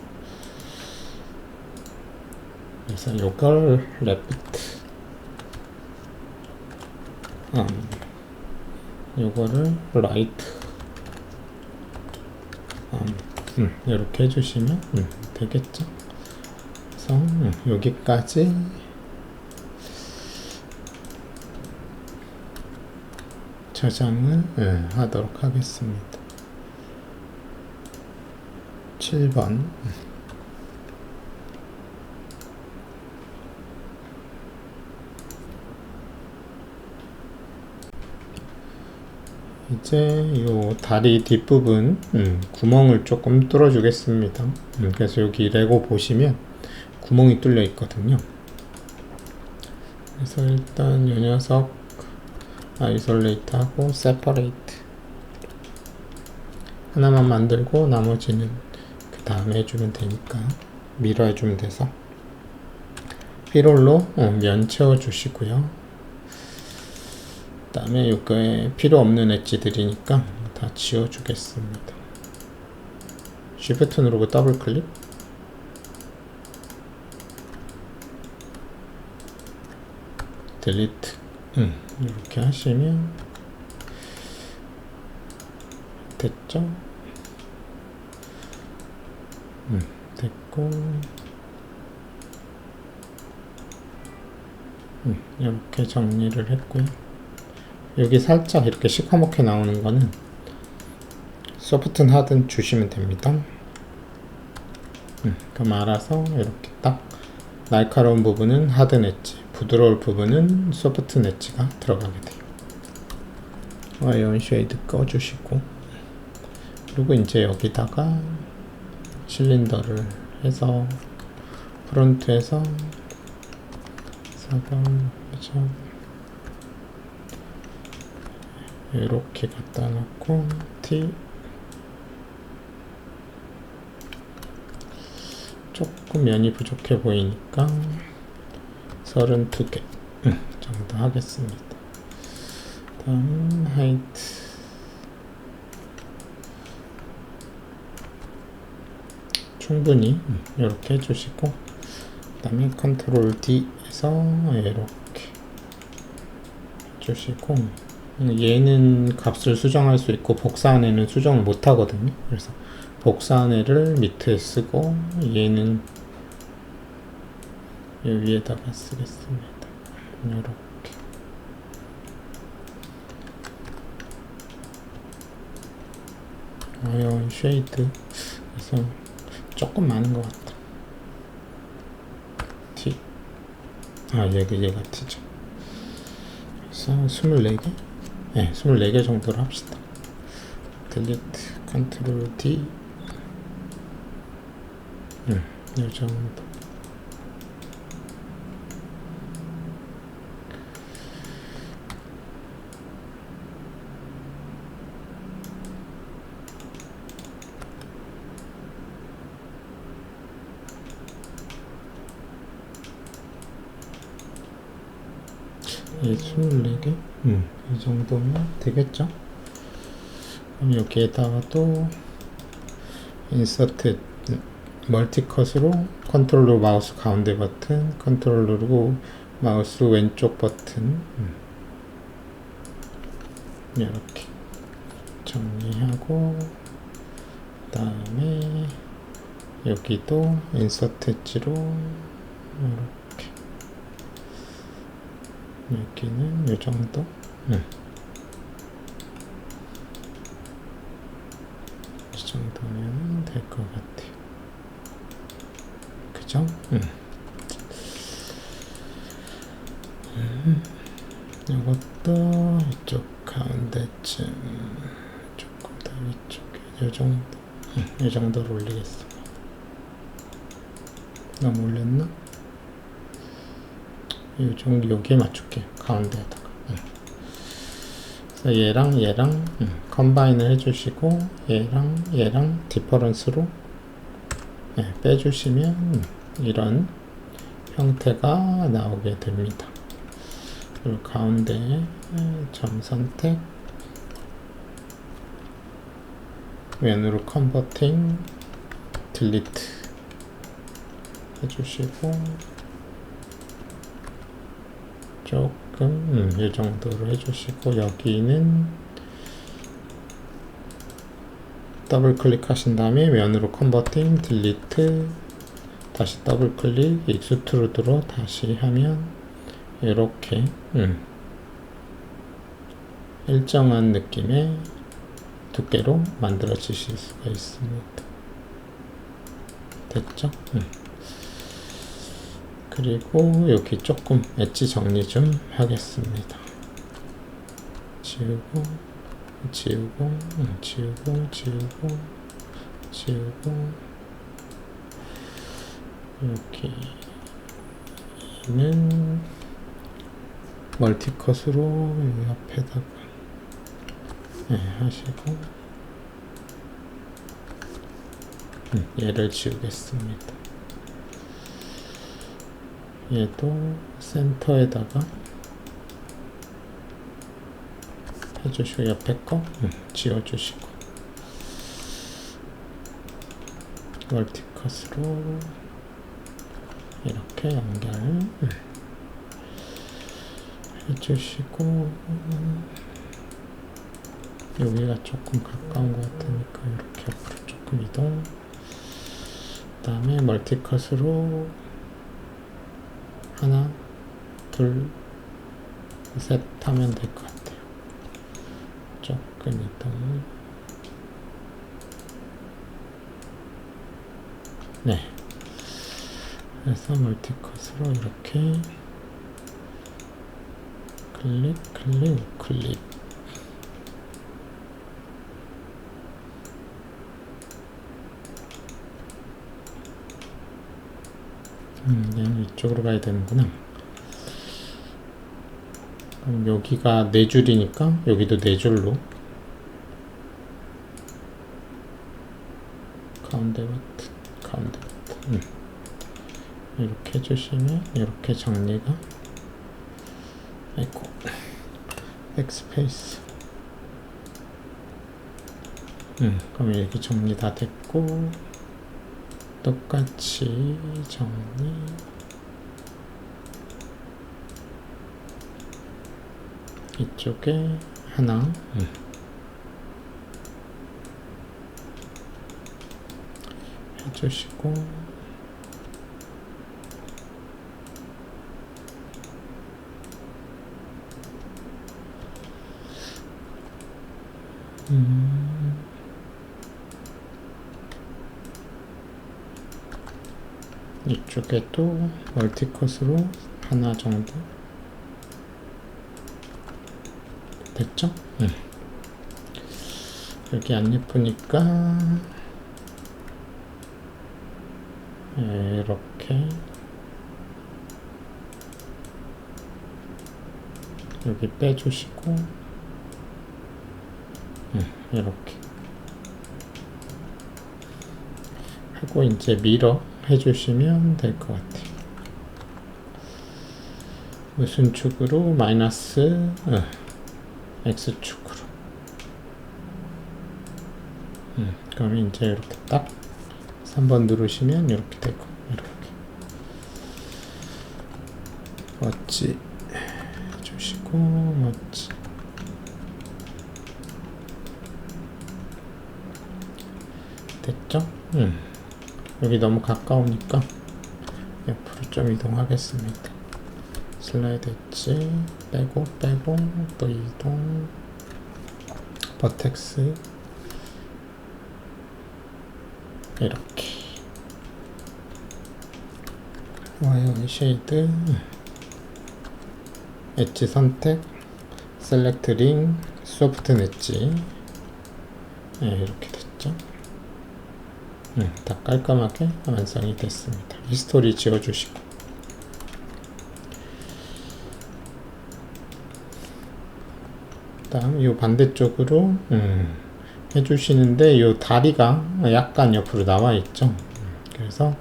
그래서 요걸 레프트 요거를 라이트 이렇게 해주시면 되겠죠. 그래서 여기까지 저장을 하도록 하겠습니다. 7번 이제 요 다리 뒷부분 구멍을 조금 뚫어 주겠습니다. 그래서 여기 레고 보시면 구멍이 뚫려 있거든요. 그래서 일단 요 녀석 아이솔레이트 하고 세퍼레이트 하나만 만들고 나머지는 그 다음에 해주면 되니까 밀어 해주면 돼서 피롤로 면 채워 주시고요. 그 다음에 요거에 필요 없는 엣지들이니까 다 지워 주겠습니다. 쉬프트 누르고 더블 클릭. 딜리트. 이렇게 하시면 됐죠? 됐고 이렇게 정리를 했고요. 여기 살짝 이렇게 시커멓게 나오는 거는 소프트든 하든 주시면 됩니다. 그럼 알아서 이렇게 딱 날카로운 부분은 하드 엣지, 부드러울 부분은 소프트 엣지가 들어가게 돼요. 아이언 쉐이드 꺼주시고 그리고 이제 여기다가 실린더를 해서 프론트에서 4번 이렇게 갖다 놓고 T 조금 면이 부족해 보이니까 32개 정도 하겠습니다. 다음 하이트 충분히 이렇게 해주시고 그 다음에 컨트롤 D 해서 이렇게 해주시고 얘는 값을 수정할 수 있고 복사한 애는 수정을 못 하거든요. 그래서 복사한 애를 밑에 쓰고 얘는 이 위에다가 쓰겠습니다. 이렇게 아이언 쉐이드 그래서 조금 많은 것 같다. T 얘가 T죠. 그래서 24개? 네, 24개 정도로 합시다. 딜리트 컨트롤 D 이 정도. 이 24개? 이 정도면 되겠죠? 그럼 여기에다가 또 인서트 멀티컷으로 컨트롤 누르고 마우스 가운데 버튼, 컨트롤 누르고 마우스 왼쪽 버튼 이렇게 정리하고, 그 다음에 여기도 인서트 엣지로 이렇게, 여기는 이 정도. 이 정도면 될 것 같아요. 그죠? 이것도 이쪽 가운데쯤 조금 더 위쪽에 이 정도, 이 정도로 올리겠습니다. 너무 올렸나? 이 정도 여기에 맞출게요. 가운데에다가. 그래서 얘랑 컴바인을 해주시고 얘랑 디퍼런스로 빼주시면 이런 형태가 나오게 됩니다. 그리고 가운데 점 선택, 왼으로 컨버팅, 딜리트 해주시고 조금 이 정도로 해주시고, 여기는 더블 클릭하신 다음에 왼으로 컨버팅, 딜리트, 다시 더블 클릭, 익스트루드로 다시 하면 이렇게 일정한 느낌의 두께로 만들어지실 수가 있습니다. 됐죠? 그리고 여기 조금 엣지 정리 좀 하겠습니다. 지우고 여기는 멀티컷으로 옆에다가 하시고 얘를 지우겠습니다. 얘도 센터에다가 해주시고 옆에 거 지워주시고, 멀티컷으로 이렇게 연결 해주시고, 여기가 조금 가까운 것 같으니까 이렇게 옆으로 조금 이동, 그 다음에 멀티컷으로 하나, 둘, 셋 하면 될 것 같아요. 조금 이동. 네. 그래서 멀티컷으로 이렇게 클릭, 클릭. 얘는 이쪽으로 가야 되는구나. 그럼 여기가 4줄이니까 여기도 4줄로 가운데 버튼 이렇게 해주시면 이렇게 정리가, 아이고, 백스페이스. 그럼 이렇게 정리 다 됐고, 똑같이 정리, 이쪽에 하나 해주시고, 이쪽에도 멀티컷으로 하나 정도 됐죠? 여기 안 예쁘니까 이렇게 여기 빼주시고 이렇게 하고 이제 밀어 해주시면 될 것 같아요. 무슨 축으로? 마이너스 X축으로. 그러면 이제 이렇게 딱 3번 누르시면 이렇게 되고, 이렇게 멋지 해주시고, 멋지. 됐죠? 여기 너무 가까우니까 옆으로 좀 이동하겠습니다. 슬라이드 엣지 빼고 또 이동, 버텍스 이렇게, 와이어 쉐이드, 엣지 선택, 셀렉트 링, 소프트 엣지. 이렇게 됐죠. 다 깔끔하게 완성이 됐습니다. 히스토리 지워주시고, 다음 이 반대쪽으로 해주시는데 이 다리가 약간 옆으로 나와 있죠. 그래서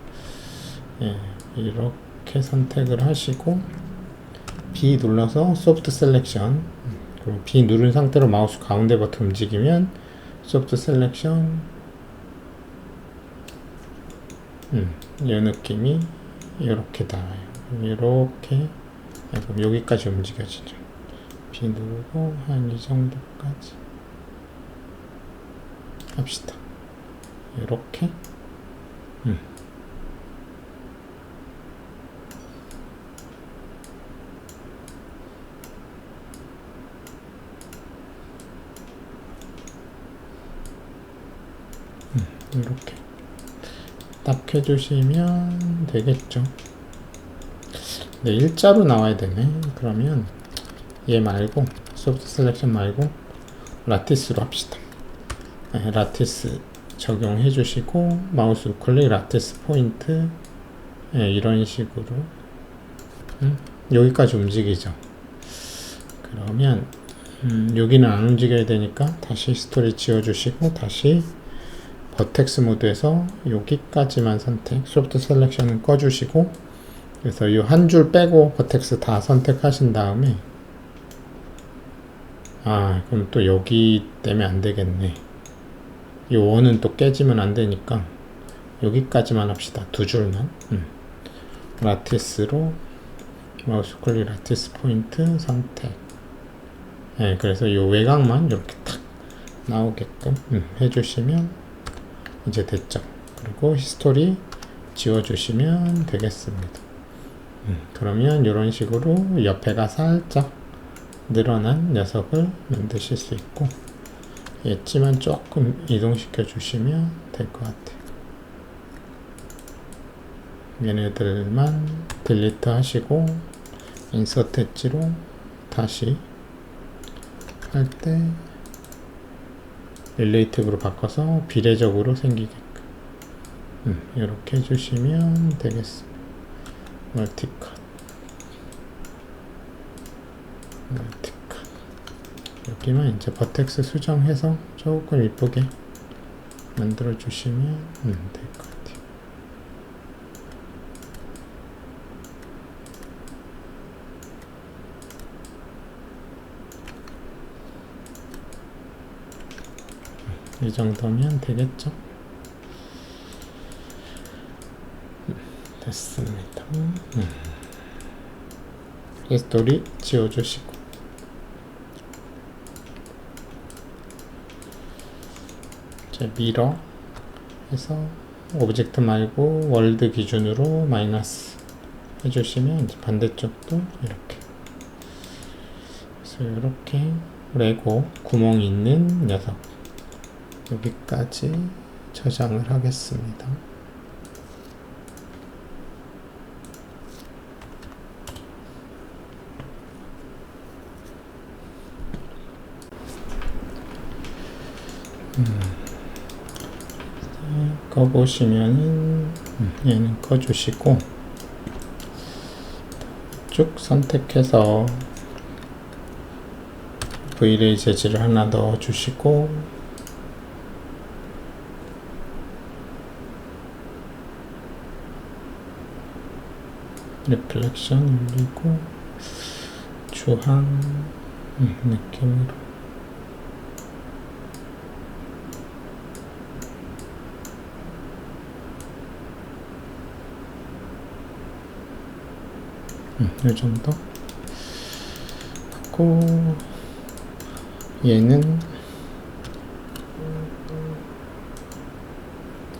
이렇게 선택을 하시고 B 눌러서 소프트 셀렉션, 그리고 B 누른 상태로 마우스 가운데 버튼 움직이면 소프트 셀렉션, 이 느낌이 이렇게 나와요. 이렇게, 그럼 여기까지 움직여지죠. B 누르고 한 이 정도까지 합시다. 이렇게. 이렇게 딱 해주시면 되겠죠. 네, 일자로 나와야 되네. 그러면 얘 말고, 소프트 셀렉션 말고 라티스로 합시다. 라티스 적용해 주시고, 마우스 우클릭 라티스 포인트, 이런 식으로 여기까지 움직이죠. 그러면 여기는 안 움직여야 되니까 다시 스토리 지워주시고, 다시 버텍스 모드에서 여기까지만 선택, 소프트 셀렉션은 꺼주시고, 그래서 이 한 줄 빼고 버텍스 다 선택하신 다음에, 그럼 또 여기 때문에 안 되겠네. 이 원은 또 깨지면 안 되니까 여기까지만 합시다. 두 줄만. 라티스로 마우스 클릭 라티스 포인트 선택. 그래서 이 외곽만 이렇게 탁 나오게끔 해주시면 이제 됐죠. 그리고 히스토리 지워주시면 되겠습니다. 그러면 이런 식으로 옆에가 살짝 늘어난 녀석을 만드실 수 있고, 엣지만 조금 이동시켜 주시면 될 것 같아요. 얘네들만 딜리트 하시고, 인서트 엣지로 다시 할 때 릴레이티브로 바꿔서 비례적으로 생기게끔 이렇게 해주시면 되겠습니다. 멀티컷, 여기만 이제 버텍스 수정해서 조금 이쁘게 만들어 주시면 될 것 같아요. 이 정도면 되겠죠? 됐습니다. 히스토리 지워주시고, 이제 미러 해서 오브젝트 말고 월드 기준으로 마이너스 해주시면 이제 반대쪽도 이렇게, 그래서 이렇게 레고 구멍이 있는 녀석 여기까지 저장을 하겠습니다. 꺼보시면은 얘는 꺼주시고, 쭉 선택해서 V-ray 재질을 하나 넣어주시고, 리플렉션 올리고, 주황 느낌으로. 이 정도 하고, 얘는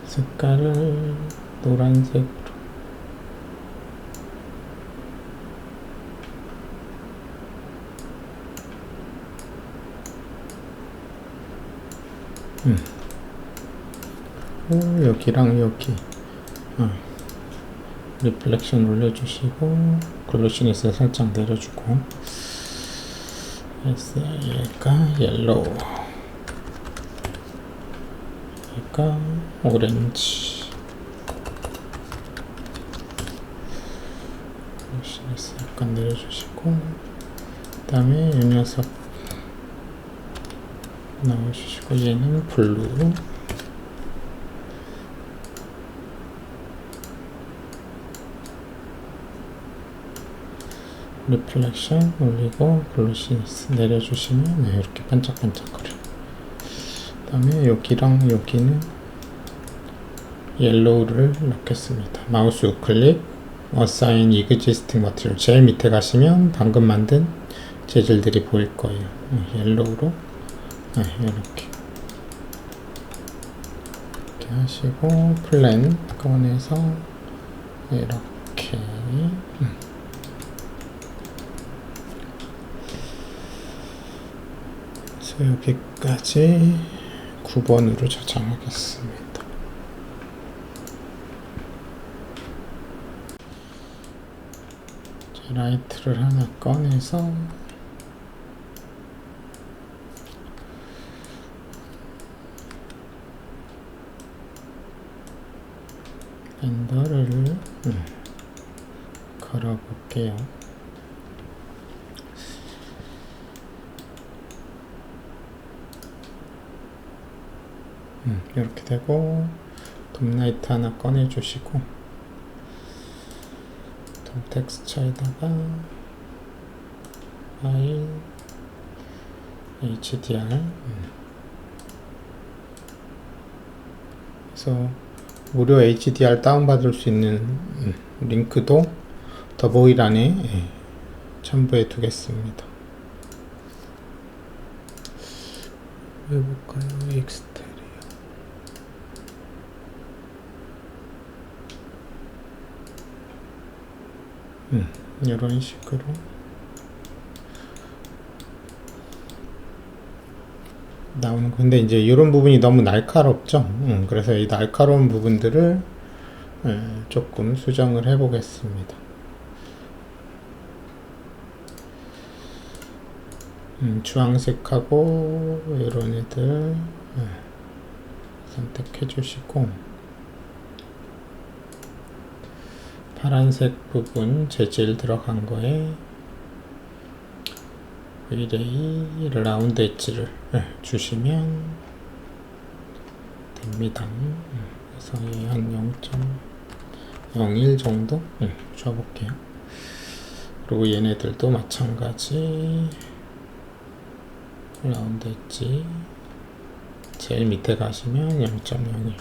색깔을 노란색으로. 여기랑 여기 리플렉션 올려주시고, 글로시니스 살짝 내려주고, 그래서 얘가 옐로우, 얘가 오렌지. 글로시니스 약간 내려주시고, 그 다음에 이 녀석 넣어주시고, 얘는 블루. 리플렉션 올리고 글로시니스 내려주시면 이렇게 반짝반짝거려. 그 다음에 여기랑 여기는 옐로우를 넣겠습니다. 마우스 우클릭 Assign Existing Material, 제일 밑에 가시면 방금 만든 재질들이 보일 거예요. 옐로우로 이렇게 하시고, 플랜 꺼내서 이렇게 여기까지 9번으로 저장하겠습니다. 라이트를 하나 꺼내서 렌더를 걸어볼게요. 이렇게 되고, 돔라이트 하나 꺼내주시고, 돔 텍스처에다가 파일 HDR, 그래서 무료 HDR 다운받을 수 있는 링크도 더보기란에 첨부해 두겠습니다. 해볼까요? 엑스테리어. 이런 식으로 나오는 거. 근데 이제 이런 부분이 너무 날카롭죠. 그래서 이 날카로운 부분들을 조금 수정을 해 보겠습니다. 주황색하고 이런 애들 선택해 주시고, 파란색 부분 재질 들어간 거에 릴레이 라운드 엣지를 주시면 됩니다. 그래서 한 0.01 정도 줘볼게요. 그리고 얘네들도 마찬가지 라운드 엣지 제일 밑에 가시면 0.01.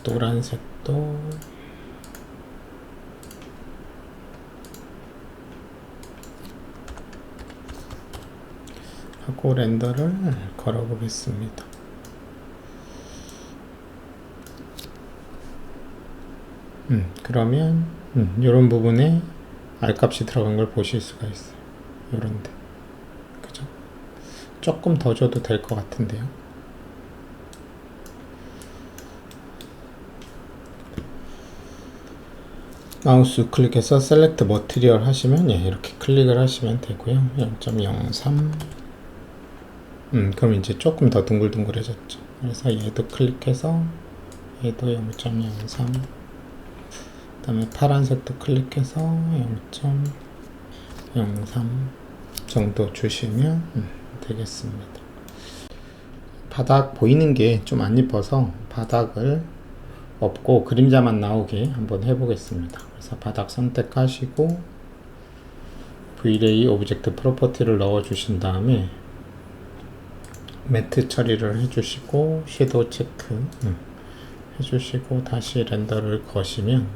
노란색도 하고 렌더를 걸어 보겠습니다. 그러면 이런 부분에 R값이 들어간 걸 보실 수가 있어요. 요런데, 그죠? 조금 더 줘도 될 것 같은데요. 마우스 클릭해서 셀렉트 머티리얼 하시면 이렇게 클릭을 하시면 되고요. 0.03. 그럼 이제 조금 더 둥글둥글해졌죠. 그래서 얘도 클릭해서 얘도 0.03. 그 다음에 파란색도 클릭해서 0.03 정도 주시면 되겠습니다. 바닥 보이는 게 좀 안 이뻐서 바닥을 없고 그림자만 나오게 한번 해보겠습니다. 그래서 바닥 선택하시고 V-Ray 오브젝트 프로퍼티를 넣어 주신 다음에 매트 처리를 해주시고 섀도우 체크 해주시고 다시 렌더를 거시면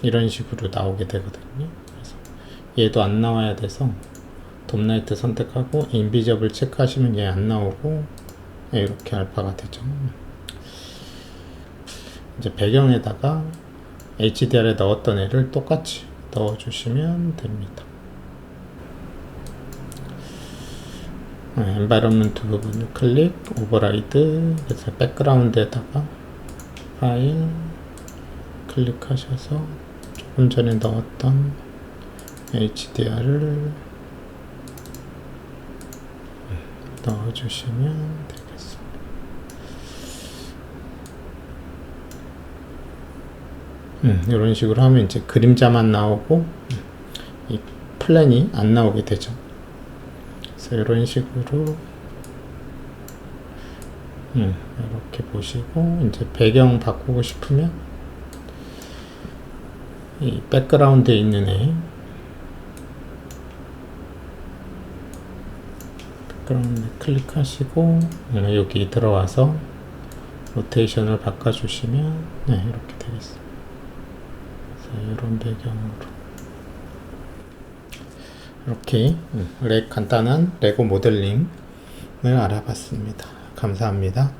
이런 식으로 나오게 되거든요. 그래서 얘도 안 나와야 돼서 돔라이트 선택하고 인비저블 체크하시면 얘 안 나오고 이렇게 알파가 되죠. 이제 배경에다가 HDR에 넣었던 애를 똑같이 넣어주시면 됩니다. 엔바이러먼트 부분 클릭, 오버라이드, 그래서 백그라운드에다가 파일 클릭하셔서 조금 전에 넣었던 HDR을 넣어주시면 되겠습니다. 이런 식으로 하면 이제 그림자만 나오고 이 플랜이 안 나오게 되죠. 그래서 이런 식으로 이렇게 보시고 이제 배경 바꾸고 싶으면 이 백그라운드에 있는 애 백그라운드 클릭하시고 여기 들어와서 로테이션을 바꿔주시면 이렇게 되겠습니다. 이런 배경으로 이렇게 간단한 레고 모델링을 알아봤습니다. 감사합니다.